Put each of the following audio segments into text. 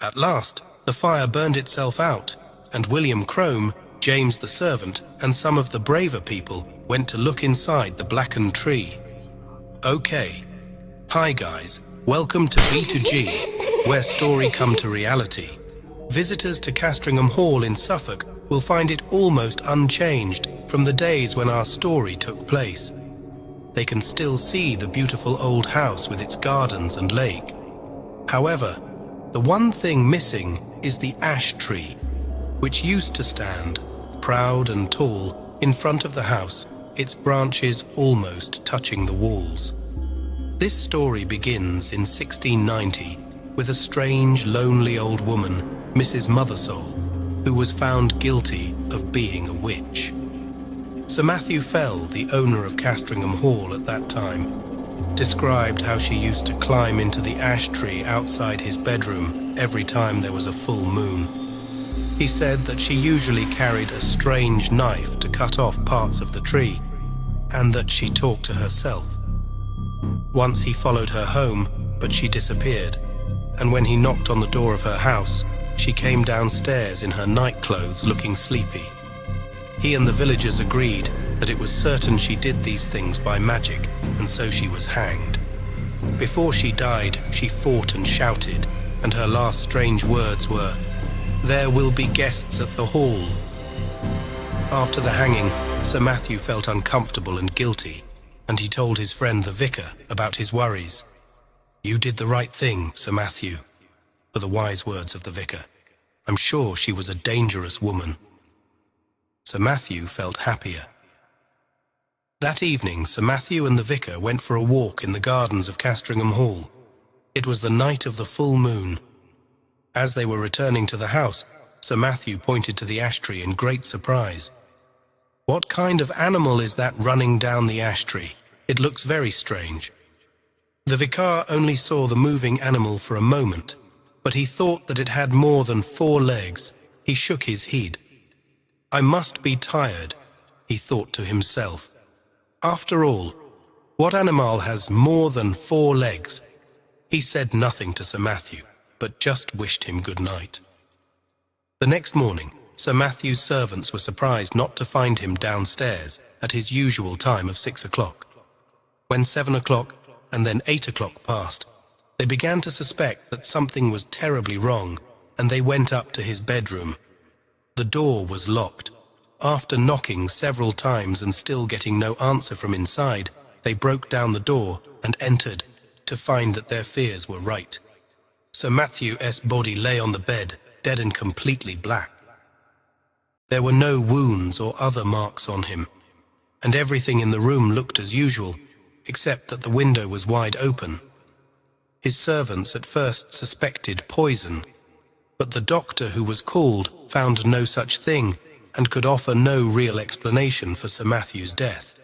At last, the fire burned itself out, and William Crome, James the servant, and some of the braver people went to look inside the blackened tree. Okay. Hi guys, welcome to B2G, where story come to reality. Visitors to Castringham Hall in Suffolk will find it almost unchanged from the days when our story took place. They can still see the beautiful old house with its gardens and lake. However, the one thing missing is the ash tree, which used to stand, proud and tall, in front of the house, its branches almost touching the walls. This story begins in 1690 with a strange, lonely old woman, Mrs. Mothersole, who was found guilty of being a witch. Sir Matthew Fell, the owner of Castringham Hall at that time, described how she used to climb into the ash tree outside his bedroom every time there was a full moon. He said that she usually carried a strange knife to cut off parts of the tree, and that she talked to herself. Once he followed her home, but she disappeared, and when he knocked on the door of her house, she came downstairs in her nightclothes looking sleepy. He and the villagers agreed that it was certain she did these things by magic, and so she was hanged. Before she died, she fought and shouted, and her last strange words were, "There will be guests at the hall." After the hanging, Sir Matthew felt uncomfortable and guilty, and he told his friend the vicar about his worries. "You did the right thing, Sir Matthew," were the wise words of the vicar. "I'm sure she was a dangerous woman." Sir Matthew felt happier. That evening, Sir Matthew and the vicar went for a walk in the gardens of Castringham Hall. It was the night of the full moon. As they were returning to the house, Sir Matthew pointed to the ash tree in great surprise. "What kind of animal is that running down the ash tree? It looks very strange." The vicar only saw the moving animal for a moment, but he thought that it had more than 4 legs. He shook his head. "I must be tired," he thought to himself. "After all, what animal has more than 4 legs?" He said nothing to Sir Matthew, but just wished him good night. The next morning, Sir Matthew's servants were surprised not to find him downstairs at his usual time of 6 o'clock. When 7 o'clock and then 8 o'clock passed, they began to suspect that something was terribly wrong, and they went up to his bedroom. The door was locked. After knocking several times and still getting no answer from inside, they broke down the door and entered, to find that their fears were right. Sir Matthew's body lay on the bed, dead and completely black. There were no wounds or other marks on him, and everything in the room looked as usual, except that the window was wide open. His servants at first suspected poison, but the doctor who was called found no such thing and could offer no real explanation for Sir Matthew's death.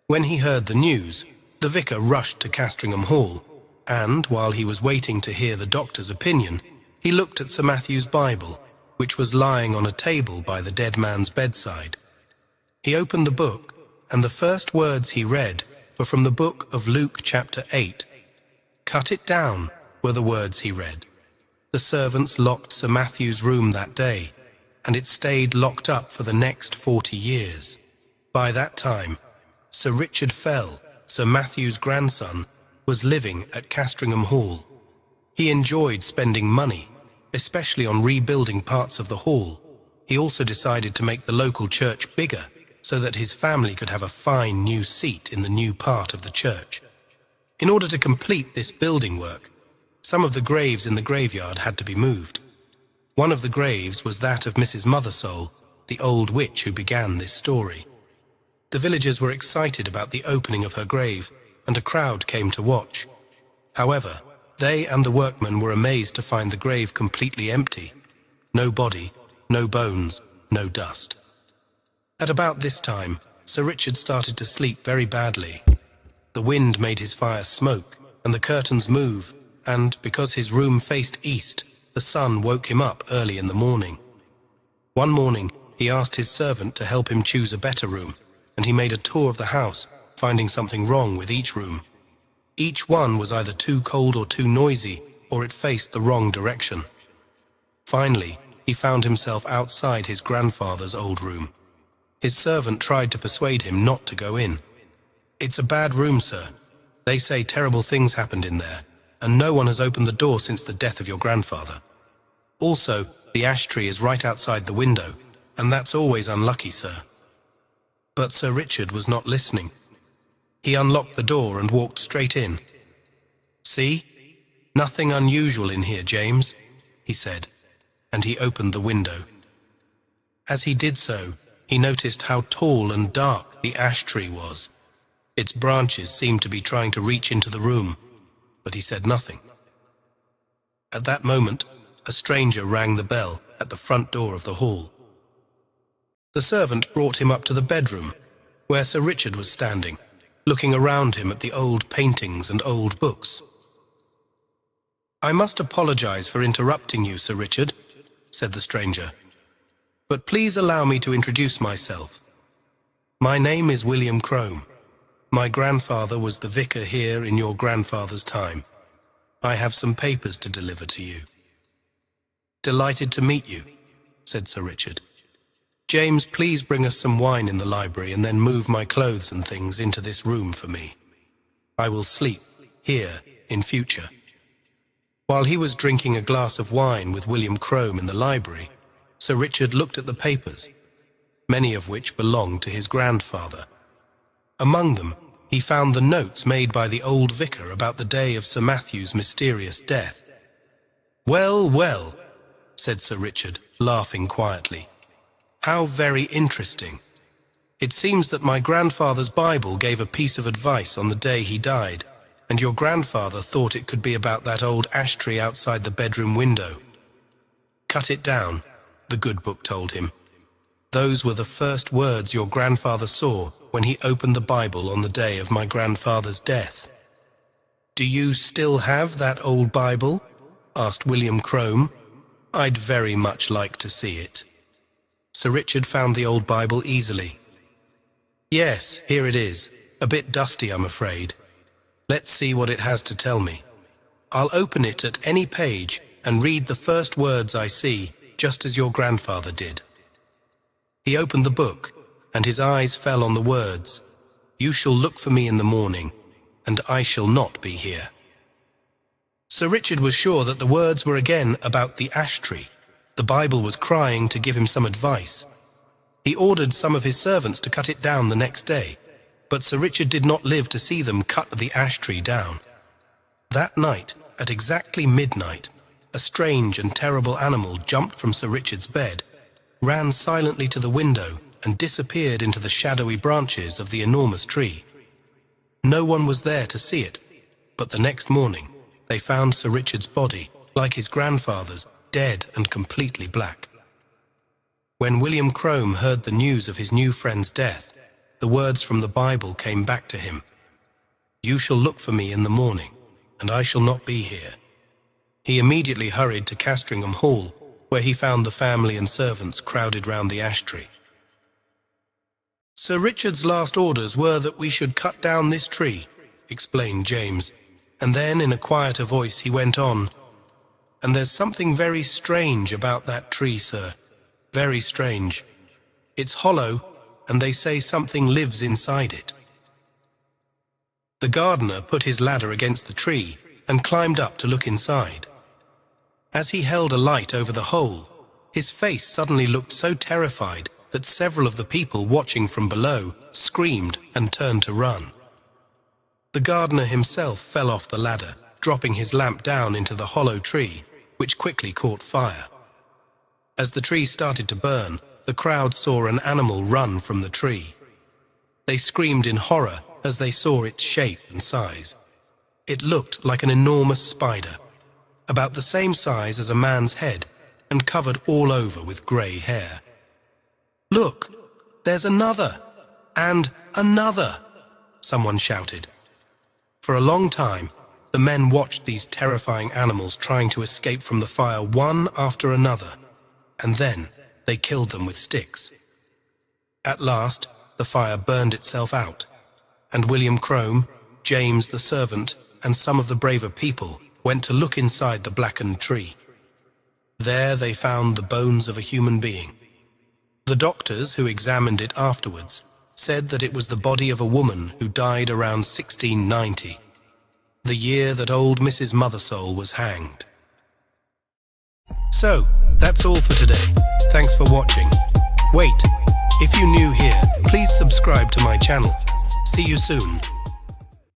When he heard the news, the vicar rushed to Castringham Hall, and, while he was waiting to hear the doctor's opinion, he looked at Sir Matthew's Bible, which was lying on a table by the dead man's bedside. He opened the book, and the first words he read were from the book of Luke chapter 8. "Cut it down," were the words he read. The servants locked Sir Matthew's room that day, and it stayed locked up for the next 40 years. By that time, Sir Richard Fell, Sir Matthew's grandson, was living at Castringham Hall. He enjoyed spending money, especially on rebuilding parts of the hall. He also decided to make the local church bigger so that his family could have a fine new seat in the new part of the church. In order to complete this building work, some of the graves in the graveyard had to be moved. One of the graves was that of Mrs. Mothersole, the old witch who began this story. The villagers were excited about the opening of her grave, and a crowd came to watch. However, they and the workmen were amazed to find the grave completely empty. No body, no bones, no dust. At about this time, Sir Richard started to sleep very badly. The wind made his fire smoke, and the curtains move, and because his room faced east, the sun woke him up early in the morning. One morning, he asked his servant to help him choose a better room, and he made a tour of the house, finding something wrong with each room. Each one was either too cold or too noisy, or it faced the wrong direction. Finally, he found himself outside his grandfather's old room. His servant tried to persuade him not to go in. "It's a bad room, sir. They say terrible things happened in there, and no one has opened the door since the death of your grandfather. Also, the ash tree is right outside the window, and that's always unlucky, sir." But Sir Richard was not listening. He unlocked the door and walked straight in. "See? Nothing unusual in here, James," he said, and he opened the window. As he did so, he noticed how tall and dark the ash tree was. Its branches seemed to be trying to reach into the room, but he said nothing. At that moment, a stranger rang the bell at the front door of the hall. The servant brought him up to the bedroom, where Sir Richard was standing, looking around him at the old paintings and old books. "I must apologize for interrupting you, Sir Richard," said the stranger, "but please allow me to introduce myself. My name is William Crome. My grandfather was the vicar here in your grandfather's time. I have some papers to deliver to you." "Delighted to meet you," said Sir Richard. "James, please bring us some wine in the library and then move my clothes and things into this room for me. I will sleep here in future." While he was drinking a glass of wine with William Crome in the library, Sir Richard looked at the papers, many of which belonged to his grandfather. Among them, he found the notes made by the old vicar about the day of Sir Matthew's mysterious death. "Well, well," said Sir Richard, laughing quietly. "How very interesting. It seems that my grandfather's Bible gave a piece of advice on the day he died, and your grandfather thought it could be about that old ash tree outside the bedroom window. 'Cut it down,' the good book told him. Those were the first words your grandfather saw when he opened the Bible on the day of my grandfather's death." "Do you still have that old Bible?" asked William Crome. "I'd very much like to see it." Sir Richard found the old Bible easily. "Yes, here it is. A bit dusty, I'm afraid. Let's see what it has to tell me. I'll open it at any page and read the first words I see, just as your grandfather did." He opened the book, and his eyes fell on the words, "You shall look for me in the morning, and I shall not be here." Sir Richard was sure that the words were again about the ash tree. The Bible was crying to give him some advice. He ordered some of his servants to cut it down the next day, but Sir Richard did not live to see them cut the ash tree down. That night, at exactly midnight, a strange and terrible animal jumped from Sir Richard's bed, ran silently to the window, and disappeared into the shadowy branches of the enormous tree. No one was there to see it, but the next morning they found Sir Richard's body, like his grandfather's, dead and completely black. When William Crome heard the news of his new friend's death, the words from the Bible came back to him. "You shall look for me in the morning, and I shall not be here." He immediately hurried to Castringham Hall, where he found the family and servants crowded round the ash tree. "Sir Richard's last orders were that we should cut down this tree," explained James, and then in a quieter voice he went on, "And there's something very strange about that tree, sir. Very strange. It's hollow, and they say something lives inside it." The gardener put his ladder against the tree and climbed up to look inside. As he held a light over the hole, his face suddenly looked so terrified that several of the people watching from below screamed and turned to run. The gardener himself fell off the ladder, dropping his lamp down into the hollow tree, which quickly caught fire. As the tree started to burn, the crowd saw an animal run from the tree. They screamed in horror as they saw its shape and size. It looked like an enormous spider, about the same size as a man's head and covered all over with grey hair. "Look, there's another, and another," someone shouted. For a long time, the men watched these terrifying animals trying to escape from the fire one after another, and then they killed them with sticks. At last, the fire burned itself out, and William Crome, James the servant, and some of the braver people went to look inside the blackened tree. There they found the bones of a human being. The doctors who examined it afterwards said that it was the body of a woman who died around 1690, the year that old Mrs. Mothersole was hanged. So, that's all for today. Thanks for watching. Wait, if you're new here, please subscribe to my channel. See you soon.